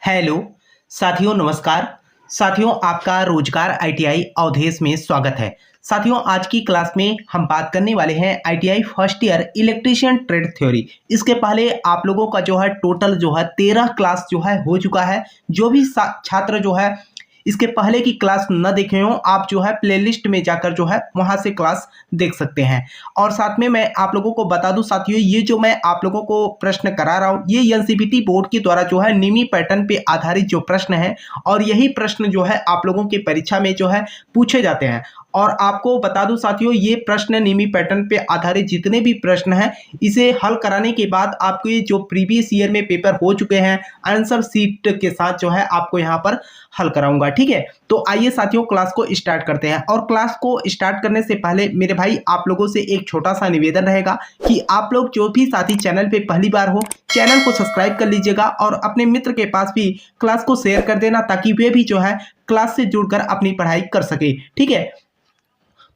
Hello साथियों, नमस्कार साथियों, आपका रोजगार आईटीआई अवधेश में स्वागत है। साथियों, आज की क्लास में हम बात करने वाले हैं ITI first year electrician trade theory. इसके पहले आप लोगों का जो है टोटल जो है 13 क्लास जो है हो चुका है। जो भी छात्र जो है इसके पहले की क्लास न देखे हो, आप जो है प्लेलिस्ट में जाकर जो है वहां से क्लास देख सकते हैं। और साथ में मैं आप लोगों को बता दूं साथियों, ये जो मैं आप लोगों को प्रश्न करा रहा हूं, ये एनसीईआरटी बोर्ड के द्वारा जो है निमी पैटर्न पे आधारित जो प्रश्न है, और यही प्रश्न जो है आप लोगों की परीक्षा में जो है पूछे जाते हैं। और आपको बता दूं साथियों, ये प्रश्न निमी पैटर्न पे आधारित जितने भी प्रश्न हैं, इसे हल कराने के बाद आपको ये जो प्रीवियस ईयर में पेपर हो चुके हैं आंसर शीट के साथ जो है आपको यहाँ पर हल कराऊंगा। ठीक है, तो आइए साथियों क्लास को स्टार्ट करते हैं। और क्लास को स्टार्ट करने से पहले मेरे भाई आप लोगों से एक छोटा सा निवेदन रहेगा कि आप लोग जो भी साथी चैनल पे पहली बार हो, चैनल को सब्सक्राइब कर लीजिएगा और अपने मित्र के पास भी क्लास को शेयर कर देना, ताकि वे भी जो है क्लास से जुड़कर अपनी पढ़ाई कर सके। ठीक है,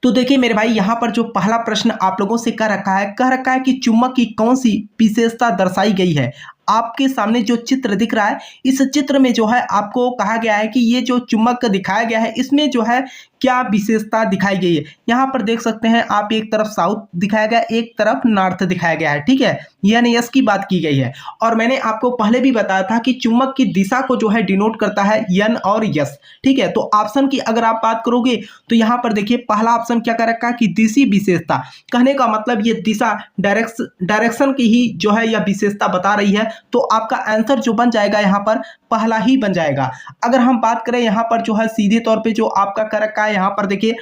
तो देखिए मेरे भाई, यहाँ पर जो पहला प्रश्न आप लोगों से कह रखा है कि चुंबक की कौन सी विशेषता दर्शाई गई है। आपके सामने जो चित्र दिख रहा है, इस चित्र में जो है आपको कहा गया है कि ये जो चुंबक दिखाया गया है, इसमें जो है क्या विशेषता दिखाई गई है। यहाँ पर देख सकते हैं आप, एक तरफ साउथ दिखाया गया, एक तरफ नॉर्थ दिखाया गया है। ठीक है, यानी यस की बात की गई है। और मैंने आपको पहले भी बताया था कि चुंबक की दिशा को जो है डिनोट करता है यन और यस। ठीक है, तो ऑप्शन की अगर आप बात करोगे तो यहाँ पर देखिए पहला ऑप्शन क्या कर रखा है कि दिशी विशेषता। कहने का मतलब ये दिशा डायरेक्शन की ही जो है यह विशेषता बता रही है, तो आपका आंसर जो बन जाएगा यहाँ पर पहला ही बन जाएगा। अगर हम बात करें यहाँ पर जो है सीधे तौर पे जो आपका कर रखा है, यहाँ पर देखिए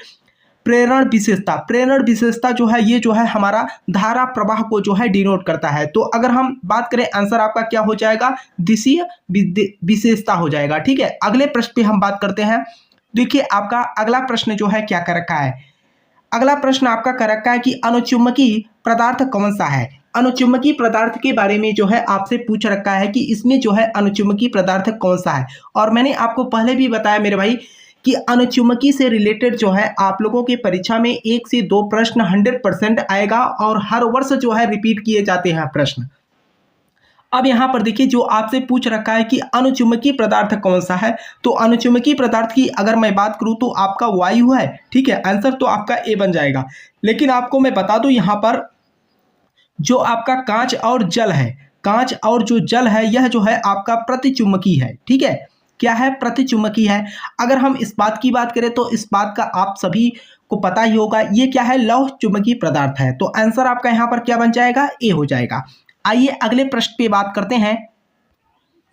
प्रेरण विशेषता जो है ये जो है हमारा धारा प्रवाह को जो है डिनोट करता है। तो अगर हम बात करें, आंसर आपका क्या हो जाएगा, दिशीय विशेषता हो जाएगा। ठीक है, अगले प्रश्न पे हम बात करते हैं। देखिए आपका अगला प्रश्न जो है क्या कर रखा है, अगला प्रश्न आपका कर रखा है कि अनुचुंबकीय पदार्थ कौन सा है। अनुचुंबकीय पदार्थ के बारे में जो है आपसे पूछ रखा है कि इसमें जो है अनुचुंबकीय पदार्थ कौन सा है। और मैंने आपको पहले भी बताया मेरे भाई कि अनुचुंबकीय से रिलेटेड जो है आप लोगों के परीक्षा में 1 से 2 प्रश्न 100% आएगा, और हर वर्ष जो है रिपीट किए जाते हैं प्रश्न। अब यहाँ पर देखिए जो आपसे पूछ रखा है कि अनुचुंबकीय पदार्थ कौन सा है, तो अनुचुंबकीय पदार्थ की अगर मैं बात करूँ तो आपका वायु है। ठीक है, आंसर तो आपका ए बन जाएगा। लेकिन आपको मैं बता दूं, यहाँ पर जो आपका कांच और जल है, कांच और जो जल है यह जो है आपका प्रतिचुंबकीय है। ठीक है, क्या है, प्रतिचुंबकीय है। अगर हम इस बात की बात करें तो इस बात का आप सभी को पता ही होगा, ये क्या है, लौह चुंबकीय पदार्थ है। तो आंसर आपका यहाँ पर क्या बन जाएगा, ए हो जाएगा। आइए अगले प्रश्न पे बात करते हैं।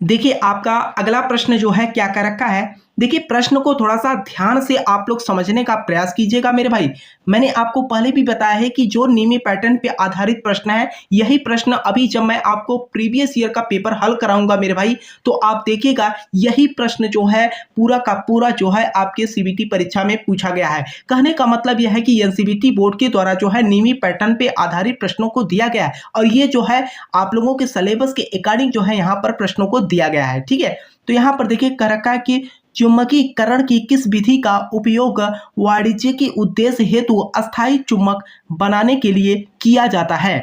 देखिए आपका अगला प्रश्न जो है क्या कर रखा है। देखिए प्रश्न को थोड़ा सा ध्यान से आप लोग समझने का प्रयास कीजिएगा मेरे भाई। मैंने आपको पहले भी बताया है कि जो निमी पैटर्न पे आधारित प्रश्न है, यही प्रश्न अभी जब मैं आपको प्रीवियस ईयर का पेपर हल कराऊंगा मेरे भाई, तो आप देखिएगा यही प्रश्न जो है पूरा का पूरा जो है आपके सीबीटी परीक्षा में पूछा गया है। कहने का मतलब यह है कि एनसीईआरटी बोर्ड के द्वारा जो है निमी पैटर्न पे आधारित प्रश्नों को दिया गया है, और ये जो है आप लोगों के सिलेबस के अकॉर्डिंग जो है यहाँ पर प्रश्नों को दिया गया है। ठीक है, तो यहाँ पर देखिए कह रखा है कि चुंबकीकरण की किस विधि का उपयोग वाणिज्यिक उद्देश्य हेतु अस्थायी चुंबक बनाने के लिए किया जाता है।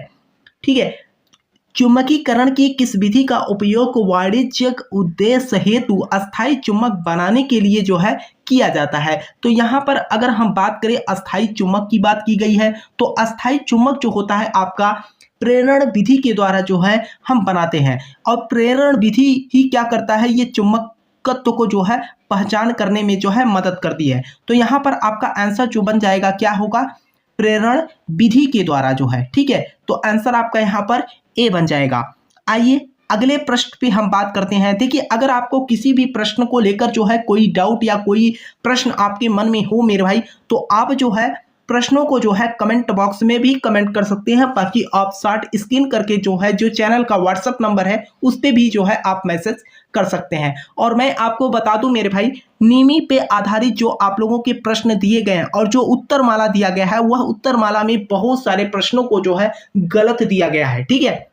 ठीक है, चुंबकीकरण की किस विधि का उपयोग वाणिज्यिक उद्देश्य हेतु अस्थायी चुंबक बनाने के लिए जो है किया जाता है। तो यहाँ पर अगर हम बात करें अस्थायी चुंबक की बात की गई है, तो अस्थायी चुंबक जो होता है आपका प्रेरण विधि के द्वारा जो है हम बनाते हैं। और प्रेरण विधि ही क्या करता है, ये चुंबकत्व को जो है पहचान करने में जो है मदद करती है। तो यहाँ पर आपका आंसर जो बन जाएगा क्या होगा, प्रेरण विधि के द्वारा जो है। ठीक है, तो आंसर आपका यहाँ पर ए बन जाएगा। आइए अगले प्रश्न पे हम बात करते हैं। देखिए अगर आपको किसी भी प्रश्न को लेकर जो है कोई डाउट या कोई प्रश्न आपके मन में हो मेरे भाई, तो आप जो है प्रश्नों को जो है कमेंट बॉक्स में भी कमेंट कर सकते हैं। बाकी आप शॉर्ट स्क्रीन करके जो है जो चैनल का व्हाट्सएप नंबर है उस पर भी जो है आप मैसेज कर सकते हैं। और मैं आपको बता दूं मेरे भाई, निमी पे आधारित जो आप लोगों के प्रश्न दिए गए हैं और जो उत्तर माला दिया गया है, वह उत्तर माला में बहुत सारे प्रश्नों को जो है गलत दिया गया है। ठीक है,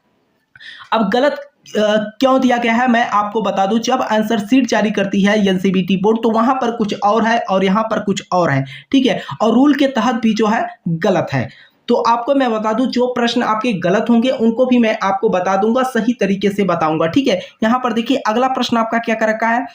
अब गलत क्यों दिया गया है मैं आपको बता दूं। जब आंसर शीट जारी करती है एनसीईआरटी बोर्ड, तो वहां पर कुछ और है और यहां पर कुछ और है। ठीक है, और रूल के तहत भी जो है गलत है। तो आपको मैं बता दूं, जो प्रश्न आपके गलत होंगे उनको भी मैं आपको बता दूंगा, सही तरीके से बताऊंगा, ठीक है। यहाँ पर देखिए अगला प्रश्न आपका क्या कर रखा है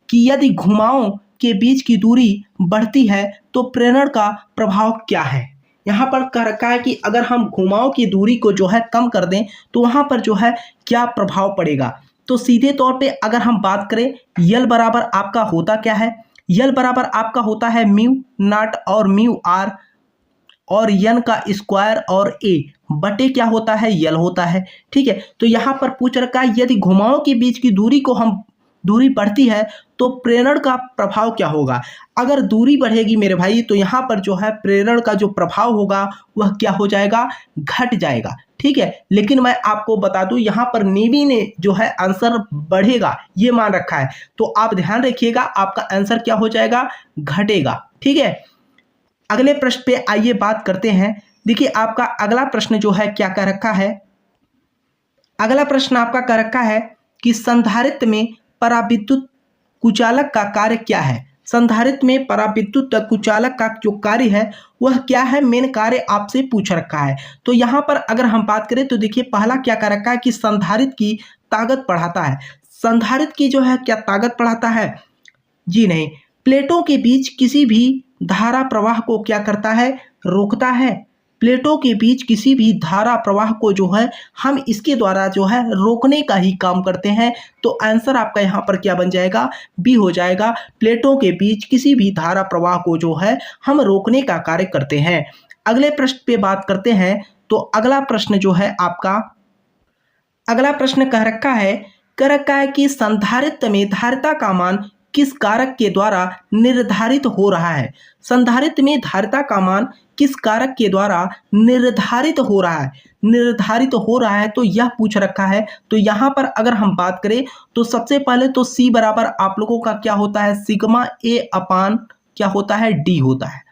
कि यदि घुमावों के बीच की दूरी बढ़ती है तो प्रेरण का प्रभाव क्या है। यहाँ पर कह रखा है कि अगर हम घुमावों की दूरी को जो है कम कर दें तो वहाँ पर जो है क्या प्रभाव पड़ेगा। तो सीधे तौर पे अगर हम बात करें, यल बराबर आपका होता क्या है, यल बराबर आपका होता है म्यू नॉट और म्यू आर और यन का स्क्वायर और ए बटे क्या होता है, यल होता है, ठीक है। तो यहाँ पर पूछ रखा है यदि घुमावों के बीच की दूरी बढ़ती है तो प्रेरण का प्रभाव क्या होगा। अगर दूरी बढ़ेगी मेरे भाई तो यहाँ पर जो है प्रेरण का जो प्रभाव होगा वह क्या हो जाएगा, घट जाएगा, ठीक है। लेकिन मैं आपको बता दूं यहाँ पर नेवी ने जो है आंसर बढ़ेगा ये मान रखा है, तो आप ध्यान रखिएगा आपका आंसर क्या हो जाएगा, घटेगा, ठीक है। अगले प्रश्न पे आइए बात करते हैं। देखिए आपका अगला प्रश्न जो है क्या कह रखा है, अगला प्रश्न आपका कह रखा है कि संधारित्र में पराविद्युत कुचालक का कार्य क्या है। संधारित्र में पराविद्युत कुचालक का जो कार्य है वह क्या है, मेन कार्य आपसे पूछ रखा है। तो यहाँ पर अगर हम बात करें तो देखिए पहला क्या कह रखा है कि संधारित्र की ताकत बढ़ाता है। संधारित्र की जो है क्या ताकत बढ़ाता है, जी नहीं, प्लेटों के बीच किसी भी धारा प्रवाह को क्या करता है, रोकता है। प्लेटों के बीच किसी भी धारा प्रवाह को जो है हम इसके द्वारा जो है रोकने का ही काम करते हैं। तो आंसर आपका यहाँ पर क्या बन जाएगा, बी हो जाएगा। प्लेटों के बीच किसी भी धारा प्रवाह को जो है हम रोकने का कार्य करते हैं। अगले प्रश्न पे बात करते हैं। तो अगला प्रश्न जो है आपका, अगला प्रश्न कह रखा है कि संधारित्र में धारिता का मान किस कारक के द्वारा निर्धारित हो रहा है। संधारित्र में धारिता का मान किस कारक के द्वारा निर्धारित हो रहा है, तो यह पूछ रखा है। तो यहाँ पर अगर हम बात करें तो सबसे पहले तो C बराबर आप लोगों का क्या होता है, सिग्मा A अपान क्या होता है, D होता है।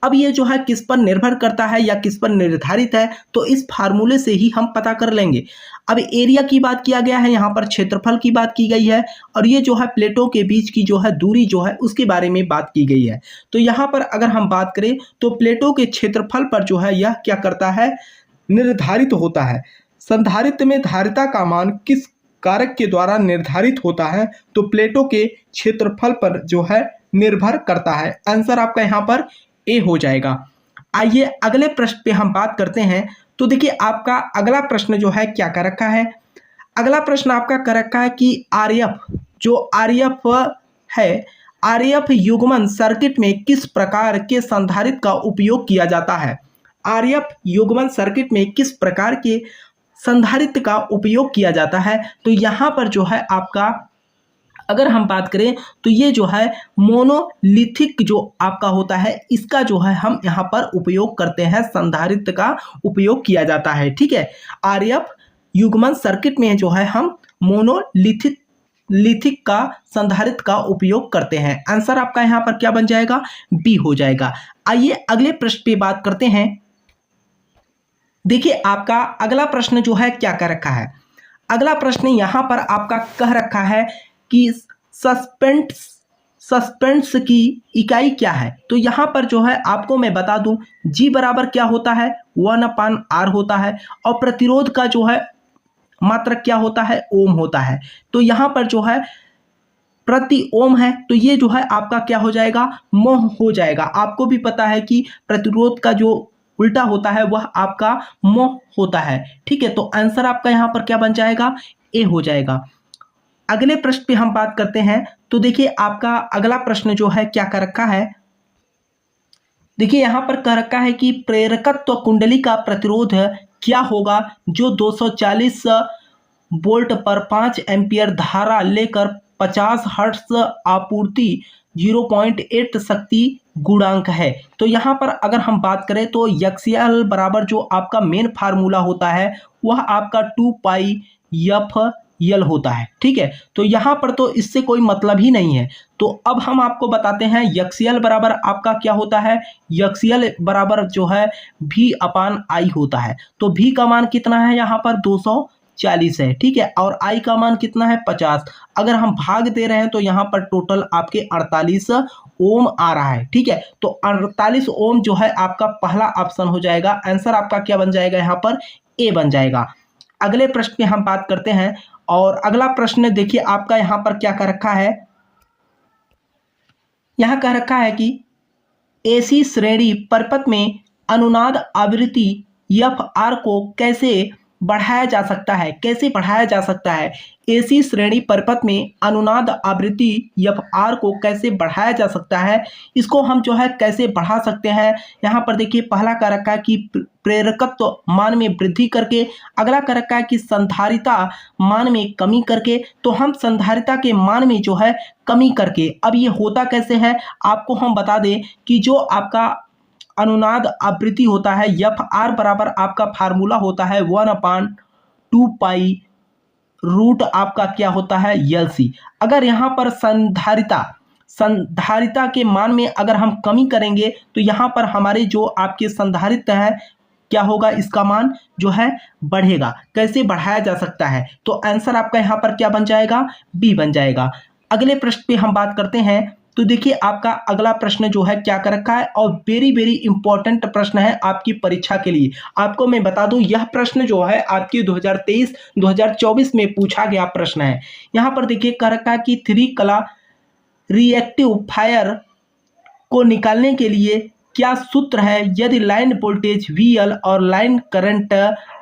अब ये जो है किस पर निर्भर करता है या किस पर निर्धारित है, तो इस फार्मूले से ही हम पता कर लेंगे। अब एरिया की बात किया गया है, यहाँ पर क्षेत्रफल की बात की गई है, और ये जो है प्लेटों के बीच की जो है दूरी जो है उसके बारे में बात की गई है। तो यहाँ पर अगर हम बात करें तो प्लेटों के क्षेत्रफल पर जो है यह क्या करता है, निर्धारित होता है। संधारित्र में धारिता का मान किस कारक के द्वारा निर्धारित होता है, तो प्लेटों के क्षेत्रफल पर जो है निर्भर करता है। आंसर आपका यहाँ पर ए हो जाएगा। आइए अगले प्रश्न पे हम बात करते हैं। तो देखिए आपका अगला प्रश्न जो है क्या कर रखा है, अगला प्रश्न आपका कर रखा है कि आरएफ है, आरएफ युग्मन सर्किट में किस प्रकार के संधारित्र का उपयोग किया जाता है। आरएफ युग्मन सर्किट में किस प्रकार के संधारित्र का उपयोग किया जाता है। तो यहाँ पर जो है आपका अगर हम बात करें तो ये जो है मोनोलिथिक जो आपका होता है इसका जो है हम यहाँ पर उपयोग करते हैं, संधारित्र का उपयोग किया जाता है, ठीक है। आरएफ युग्मन सर्किट में जो है हम मोनोलिथिक का संधारित्र का उपयोग करते हैं। आंसर आपका यहाँ पर क्या बन जाएगा, बी हो जाएगा। आइए अगले प्रश्न पे बात करते हैं। देखिए आपका अगला प्रश्न जो है क्या कह रखा है, अगला प्रश्न यहाँ पर आपका कह रखा है कि सस्पेंस की इकाई क्या है। तो यहाँ पर जो है आपको मैं बता दूं, G बराबर क्या होता है, 1/R होता है, और प्रतिरोध का जो है मात्रक क्या होता है, ओम होता है। तो यहाँ पर जो है प्रति ओम है, तो ये जो है आपका क्या हो जाएगा, मोह हो जाएगा। आपको भी पता है कि प्रतिरोध का जो उल्टा होता है वह आपका मोह होता है, ठीक है। तो आंसर आपका यहाँ पर क्या बन जाएगा, ए हो जाएगा। अगले प्रश्न पे हम बात करते हैं। तो देखिए आपका अगला प्रश्न जो है क्या कर रखा है, देखिए यहाँ पर कह रखा है कि प्रेरकत्व कुंडली का प्रतिरोध क्या होगा जो 240 वोल्ट पर 5 एम्पियर धारा लेकर 50 हर्ट्ज आपूर्ति 0.8 शक्ति गुणांक है। तो यहाँ पर अगर हम बात करें तो यक्सियल बराबर जो आपका मेन फार्मूला होता है वह आपका 2π/F/L होता है, ठीक है। तो यहाँ पर तो इससे कोई मतलब ही नहीं है। तो अब हम आपको बताते हैं यक्सियल बराबर आपका क्या होता है, यक्सियल बराबर जो है V/I होता है। तो V का मान कितना है यहाँ पर, 40 है, ठीक है। और आई का मान कितना है 50। अगर हम भाग दे रहे हैं तो यहाँ पर टोटल आपके 48 ओम आ रहा है, ठीक है। तो 48 ओम जो है आपका पहला ऑप्शन हो जाएगा। आंसर आपका क्या बन जाएगा यहाँ पर, ए बन जाएगा। अगले प्रश्न पे हम बात करते हैं और अगला प्रश्न देखिए आपका यहाँ पर क्या कर रखा है, यहाँ कह रखा है कि एसी श्रेणी परपथ में अनुनाद आवृत्ति एफ आर को कैसे बढ़ाया जा सकता है, कैसे बढ़ाया जा सकता है। एसी श्रेणी परपथ में अनुनाद आवृत्ति एफ आर को कैसे बढ़ाया जा सकता है, इसको हम जो है कैसे बढ़ा सकते हैं। यहाँ पर देखिए पहला कह रखा है कि प्रेरकत्व मान में वृद्धि करके, अगला कह रखा है कि संधारिता मान में कमी करके। तो हम संधारिता के मान में जो है कमी करके, अब ये होता कैसे है आपको हम बता दें कि जो आपका अनुनाद आवृत्ति होता है एफ आर बराबर आपका फार्मूला होता है 1/2 पाई रूट आपका क्या होता है एल सी। अगर यहाँ पर संधारिता के मान में अगर हम कमी करेंगे तो यहाँ पर हमारे जो आपके संधारित्र है क्या होगा, इसका मान जो है बढ़ेगा। कैसे बढ़ाया जा सकता है, तो आंसर आपका यहाँ पर क्या बन जाएगा, बी बन जाएगा। अगले प्रश्न पे हम बात करते हैं तो देखिए आपका अगला प्रश्न जो है क्या कर रखा है और वेरी वेरी इंपॉर्टेंट प्रश्न है आपकी परीक्षा के लिए। आपको मैं बता दूं यह प्रश्न जो है आपके 2023-2024 में पूछा गया प्रश्न है। यहाँ पर देखिए कह रखा है कि 3 कला रिएक्टिव फायर को निकालने के लिए क्या सूत्र है यदि लाइन वोल्टेज VL और लाइन करंट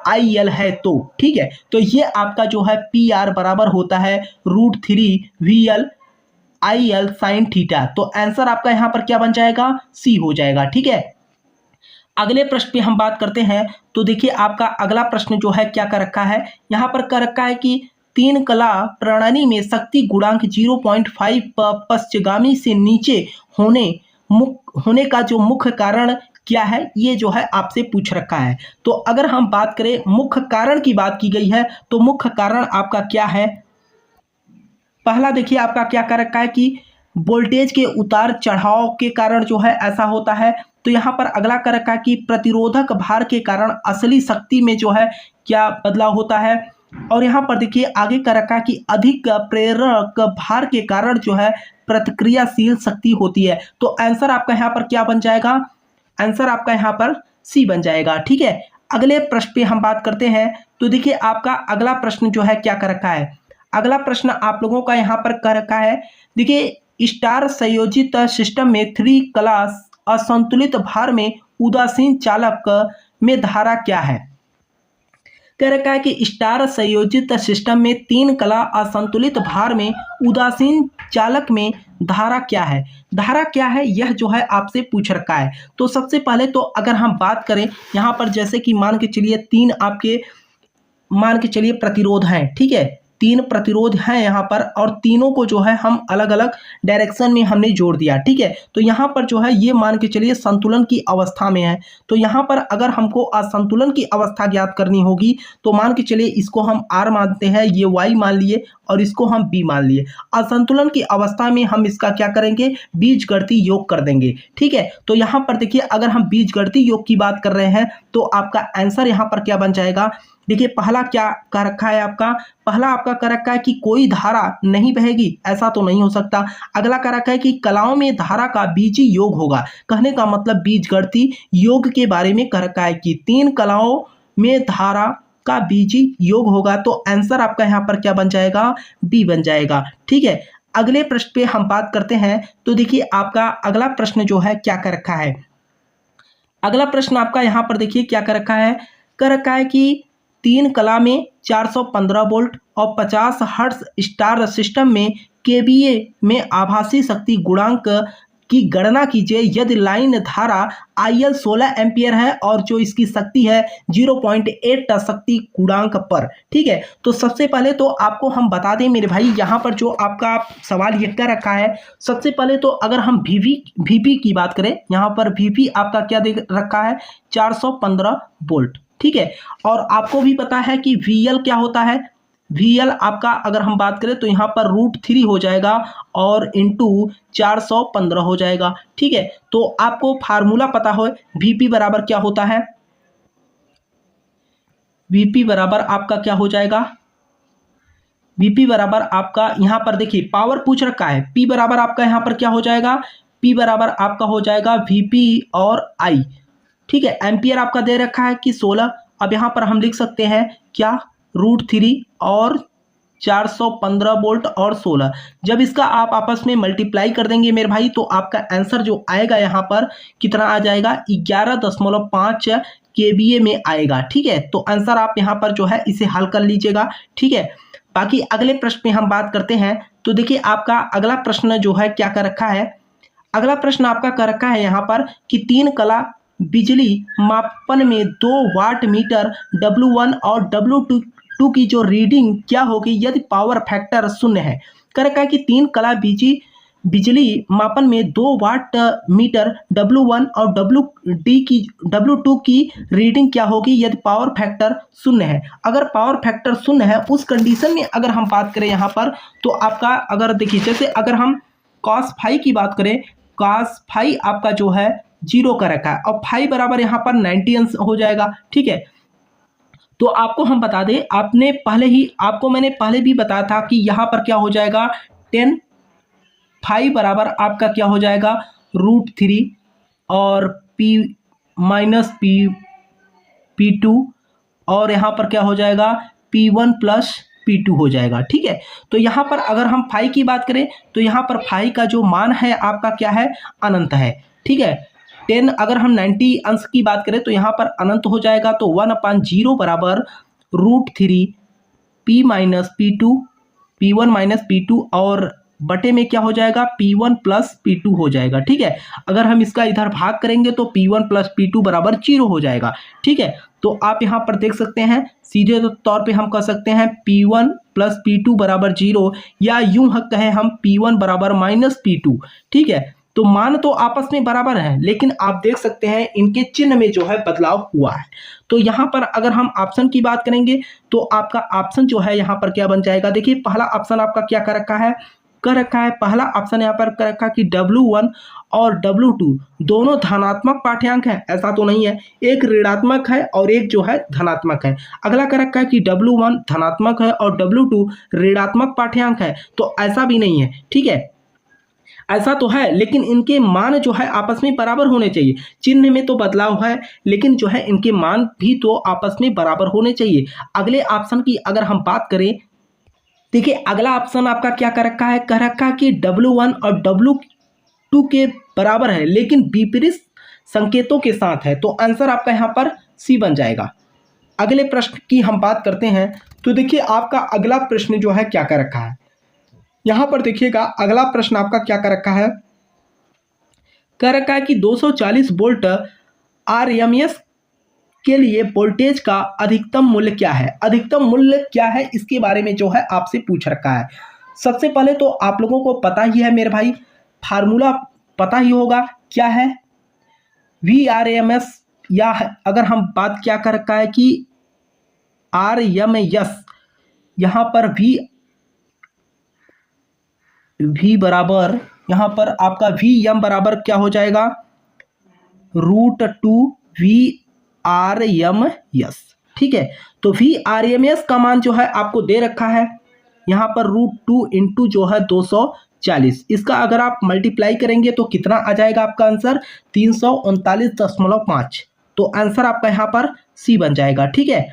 IL है तो, ठीक है। तो ये आपका जो है PR बराबर होता है √3 VL साइन थीटा। तो आंसर आपका यहाँ पर क्या बन जाएगा, सी हो जाएगा, ठीक है। अगले प्रश्न पे हम बात करते हैं तो देखिए आपका अगला प्रश्न जो है क्या कर रखा है, यहाँ पर कर रखा है कि 3 कला प्रणाली में शक्ति गुणांक 0.5 पश्चगामी से नीचे होने का जो मुख्य कारण क्या है, ये जो है आपसे पूछ रखा है। तो अगर हम बात करें मुख्य कारण की बात की गई है तो मुख्य कारण आपका क्या है, पहला देखिए आपका क्या कर रखा है कि वोल्टेज के उतार चढ़ाव के कारण जो है ऐसा होता है। तो यहाँ पर अगला कर रखा है कि प्रतिरोधक भार के कारण असली शक्ति में जो है क्या बदलाव होता है। और यहाँ पर देखिए आगे कर रखा है कि अधिक प्रेरक भार के कारण जो है प्रतिक्रियाशील शक्ति होती है। तो आंसर आपका यहाँ पर क्या बन जाएगा, आंसर आपका यहाँ पर सी बन जाएगा, ठीक है। अगले प्रश्न पे हम बात करते हैं तो देखिए आपका अगला प्रश्न जो है क्या कर रखा है, अगला प्रश्न आप लोगों का यहाँ पर कर रखा है। देखिए स्टार संयोजित सिस्टम में 3 कला असंतुलित भार में उदासीन चालक में धारा क्या है। कह रखा है कि स्टार संयोजित सिस्टम में 3 कला असंतुलित भार में उदासीन चालक में धारा क्या है, धारा क्या है यह जो है आपसे पूछ रखा है। तो सबसे पहले तो अगर हम बात करें यहाँ पर जैसे कि मान के चलिए 3 आपके मान के चलिए प्रतिरोध हैं, ठीक है, 3 प्रतिरोध हैं यहाँ पर और तीनों को जो है हम अलग अलग डायरेक्शन में हमने जोड़ दिया, ठीक है। तो यहाँ पर जो है ये मान के चलिए संतुलन की अवस्था में है। तो यहाँ पर अगर हमको असंतुलन की अवस्था ज्ञात करनी होगी तो मान के चलिए इसको हम R मानते हैं, ये Y मान लिए और इसको हम B मान लिए। असंतुलन की अवस्था में हम इसका क्या करेंगे, बीजगणितीय योग कर देंगे, ठीक है। तो यहाँ पर देखिए अगर हम बीजगणितीय योग की बात कर रहे हैं तो आपका आंसर यहाँ पर क्या बन जाएगा। देखिए पहला क्या कर रखा है आपका, पहला आपका कर रखा है कि कोई धारा नहीं बहेगी, ऐसा तो नहीं हो सकता। अगला कर रखा है कि कलाओं में धारा का बीजीय योग होगा, कहने का मतलब बीजगणितीय योग के बारे में कह रखा है कि 3 कलाओं में धारा का बीजीय योग होगा। तो आंसर आपका यहाँ पर क्या बन जाएगा, बी बन जाएगा, ठीक है। अगले प्रश्न पे हम बात करते हैं तो देखिए आपका अगला प्रश्न जो है क्या कर रखा है, अगला प्रश्न आपका यहाँ पर देखिए क्या कर रखा है, कर रखा है कि 3 कला में 415 वोल्ट और 50 हर्ट्ज स्टार सिस्टम में केवीए में आभासी शक्ति गुणांक की गणना कीजिए यदि लाइन धारा IL 16 एम्पियर है और जो इसकी शक्ति है 0.8 शक्ति गुणांक पर, ठीक है। तो सबसे पहले तो आपको हम बता दें मेरे भाई, यहाँ पर जो आपका सवाल ये कर रखा है, सबसे पहले तो अगर हम VP की बात करें, यहाँ पर VP आपका क्या दे रखा है 415 वोल्ट, ठीक है। और आपको भी पता है कि VL क्या होता है, VL आपका अगर हम बात करें तो यहाँ पर √3 हो जाएगा और इंटू 415 हो जाएगा, ठीक है। तो आपको फार्मूला पता हो VP बराबर क्या होता है, Vp बराबर आपका क्या हो जाएगा, Vp बराबर आपका यहाँ पर देखिए पावर पूछ रखा है, P बराबर आपका यहाँ पर क्या हो जाएगा, P बराबर आपका हो जाएगा Vp और I, ठीक है। एम्पियर आपका दे रखा है कि 16। अब यहाँ पर हम लिख सकते हैं क्या, √3 और 415 वोल्ट और 16। जब इसका आप आपस में मल्टीप्लाई कर देंगे मेरे भाई तो आपका आंसर जो आएगा यहाँ पर कितना आ जाएगा, 11.5 kVA में आएगा, ठीक है। तो आंसर आप यहाँ पर जो है इसे हल कर लीजिएगा, ठीक है। बाकी अगले प्रश्न में हम बात करते हैं। तो देखिए आपका अगला प्रश्न जो है क्या कर रखा है, अगला प्रश्न आपका कर रखा है यहाँ पर कि 3 कला बिजली मापन में 2 वाट मीटर W1 और W2 की जो रीडिंग क्या होगी यदि पावर फैक्टर 0 है। कर रखा है कि 3 कला बिजली मापन में 2 वाट मीटर W1 और W2 की रीडिंग क्या होगी यदि पावर फैक्टर 0 है। अगर पावर फैक्टर 0 है उस कंडीशन में अगर हम बात करें यहाँ पर तो आपका अगर देखिए जैसे अगर हम cos फाई की बात करें, cos फाई आपका जो है 0 का रखा है और फाई बराबर यहाँ पर 90 अंश हो जाएगा, ठीक है। तो आपको हम बता दें, आपको मैंने पहले भी बताया था कि यहाँ पर क्या हो जाएगा, 10 फाई बराबर आपका क्या हो जाएगा, √3 और P माइनस P2 और यहाँ पर क्या हो जाएगा, P1 प्लस P2 हो जाएगा, ठीक है। तो यहाँ पर अगर हम फाई की बात करें तो यहाँ पर फाई का जो मान है आपका क्या है, अनंत है, ठीक है। 10 अगर हम 90 अंश की बात करें तो यहाँ पर अनंत हो जाएगा। तो 1/0 बराबर √3 P minus P2 P1 minus P2 और बटे में क्या हो जाएगा, P1 प्लस P2 हो जाएगा, ठीक है। अगर हम इसका इधर भाग करेंगे तो P1 प्लस P2 बराबर 0 हो जाएगा, ठीक है। तो आप यहाँ पर देख सकते हैं सीधे तौर पे हम कह सकते हैं P1 प्लस P2 बराबर 0 या यूं हक कहें हम P1 बराबर माइनस P2, ठीक है। तो मान तो आपस में बराबर है लेकिन आप देख सकते हैं इनके चिन्ह में जो है बदलाव हुआ है। तो यहाँ पर अगर हम ऑप्शन की बात करेंगे तो आपका ऑप्शन जो है यहाँ पर क्या बन जाएगा, देखिए पहला ऑप्शन आपका क्या कर रखा है, पहला ऑप्शन यहाँ पर कर रखा कि W1 और W2 दोनों धनात्मक पाठ्यांक है, ऐसा तो नहीं है, एक ऋणात्मक है और एक जो है धनात्मक है। अगला कर रखा है कि W1 धनात्मक है और W2 ऋणात्मक पाठ्यांक है, तो ऐसा भी नहीं है, ठीक है। ऐसा तो है लेकिन इनके मान जो है आपस में बराबर होने चाहिए, चिन्ह में तो बदलाव है लेकिन जो है इनके मान भी तो आपस में बराबर होने चाहिए। अगले ऑप्शन की अगर हम बात करें, देखिए अगला ऑप्शन आपका क्या कर रखा है, कह रखा है कि W1 और W2 के बराबर है लेकिन विपरीत संकेतों के साथ है, तो आंसर आपका यहाँ पर सी बन जाएगा। अगले प्रश्न की हम बात करते हैं। तो देखिए आपका अगला प्रश्न जो है क्या कर रखा है, यहाँ पर देखिएगा अगला प्रश्न आपका क्या कर रखा है, कह रखा है कि 240 वोल्ट RMS के लिए वोल्टेज का अधिकतम मूल्य क्या है। अधिकतम मूल्य क्या है इसके बारे में जो है आपसे पूछ रखा है। सबसे पहले तो आप लोगों को पता ही है मेरे भाई, फार्मूला पता ही होगा क्या है, VRMS, या अगर हम बात क्या कर रखा है कि RMS, यहाँ पर V बराबर यहाँ पर आपका VM बराबर क्या हो जाएगा, √2 VRMS, ठीक है। तो VRMS का मान जो है आपको दे रखा है यहाँ पर √2 इंटू जो है 240, इसका अगर आप मल्टीप्लाई करेंगे तो कितना आ जाएगा आपका आंसर, 339.5। तो आंसर आपका यहाँ पर सी बन जाएगा, ठीक है।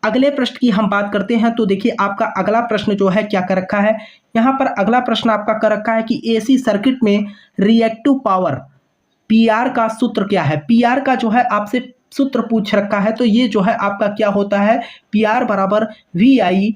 अगले प्रश्न की हम बात करते हैं। तो देखिए आपका अगला प्रश्न जो है क्या कर रखा है, यहाँ पर अगला प्रश्न आपका कर रखा है कि AC सर्किट में रिएक्टिव पावर PR का सूत्र क्या है। PR का जो है आपसे सूत्र पूछ रखा है, तो ये जो है आपका क्या होता है, PR बराबर VI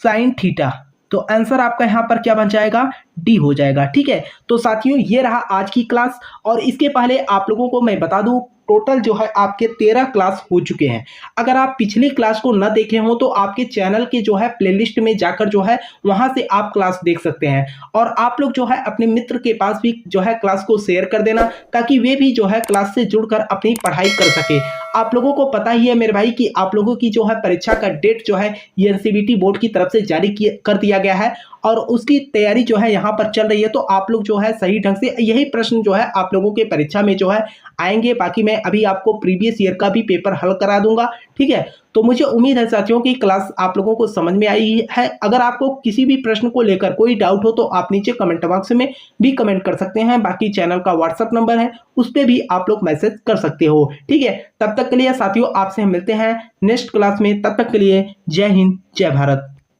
sin थीटा। तो आंसर आपका यहाँ पर क्या बन जाएगा, डी हो जाएगा, ठीक है। तो साथियों ये रहा आज की क्लास, और इसके पहले आप लोगों को मैं बता दूं टोटल जो है आपके 13 क्लास हो चुके हैं। अगर आप पिछली क्लास को न देखे हो तो आपके चैनल के जो है प्लेलिस्ट में जाकर जो है वहां से आप क्लास देख सकते हैं, और आप लोग जो है अपने मित्र के पास भी जो है क्लास को शेयर कर देना ताकि वे भी जो है क्लास से जुड़कर अपनी पढ़ाई कर सके। आप लोगों को पता ही है मेरे भाई कि आप लोगों की जो है परीक्षा का डेट जो है ये NCBT बोर्ड की तरफ से जारी कर दिया गया है, और उसकी तैयारी जो है यहाँ पर चल रही है। तो आप लोग जो है सही ढंग से यही प्रश्न जो है आप लोगों के परीक्षा में जो है आएंगे। बाकी मैं मैं अभी आपको प्रीवियस ईयर का भी पेपर हल करा दूंगा। ठीक है, तो मुझे उम्मीद है साथियों की क्लास आप लोगों को समझ में आई है। अगर आपको किसी भी प्रश्न को लेकर कोई डाउट हो तो आप नीचे कमेंट बॉक्स में भी कमेंट कर सकते हैं। बाकी चैनल का व्हाट्सएप नंबर है, उस पर भी आप लोग मैसेज कर सकते हो। ठीक है, तब तक के लिए साथियों आपसे हम मिलते हैं नेक्स्ट क्लास में। तब तक के लिए जय हिंद, जय भारत।